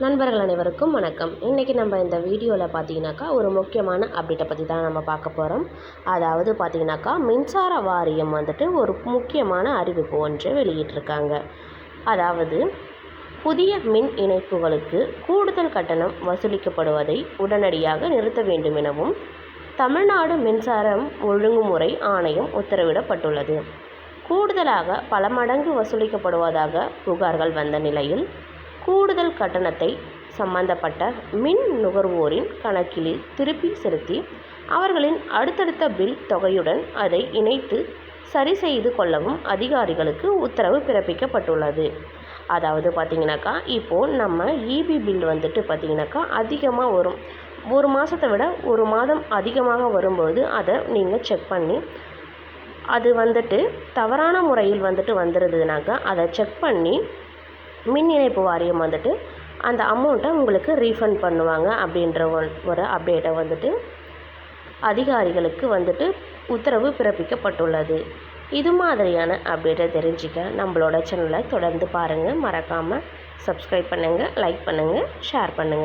நண்பர்கள் அனைவருக்கும் வணக்கம். இன்றைக்கி நம்ம இந்த வீடியோவில் பார்த்தீங்கன்னாக்கா ஒரு முக்கியமான அப்டேட்டை பற்றி தான் நம்ம பார்க்க போகிறோம். அதாவது பார்த்தீங்கன்னாக்கா மின்சார வாரியம் ஒரு முக்கியமான அறிவிப்பு ஒன்று வெளியிட்டிருக்காங்க. அதாவது புதிய மின் இணைப்புகளுக்கு கூடுதல் கட்டணம் வசூலிக்கப்படுவதை உடனடியாக நிறுத்த வேண்டும் எனவும் தமிழ்நாடு மின்சாரம் ஒழுங்குமுறை ஆணையம் உத்தரவிடப்பட்டுள்ளது. கூடுதலாக பல மடங்கு வசூலிக்கப்படுவதாக புகார்கள் வந்த நிலையில் கூடுதல் கட்டணத்தை சம்பந்தப்பட்ட மின் நுகர்வோரின் கணக்கில் திருப்பி செலுத்தி அவர்களின் அடுத்தடுத்த பில் தொகையுடன் அதை இணைத்து சரி செய்து கொள்ளவும் அதிகாரிகளுக்கு உத்தரவு பிறப்பிக்கப்பட்டுள்ளது. அதாவது பார்த்திங்கனாக்கா இப்போது நம்ம இபி பில் பார்த்திங்கனாக்கா அதிகமாக வரும். ஒரு மாதத்தை விட ஒரு மாதம் அதிகமாக வரும்போது அதை நீங்கள் செக் பண்ணி அது தவறான முறையில் வந்துடுதுனாக்கா அதை செக் பண்ணி மின் இணைப்பு வாரியம் அந்த அமௌண்ட்டை உங்களுக்கு ரீஃபண்ட் பண்ணுவாங்க அப்படின்ற ஒரு அப்டேட்டை அதிகாரிகளுக்கு உத்தரவு பிறப்பிக்கப்பட்டுள்ளது. இது மாதிரியான அப்டேட்டை தெரிஞ்சுக்க நம்மளோட சேனலை தொடர்ந்து பாருங்கள். மறக்காமல் சப்ஸ்கிரைப் பண்ணுங்கள், லைக் பண்ணுங்கள், ஷேர் பண்ணுங்கள்.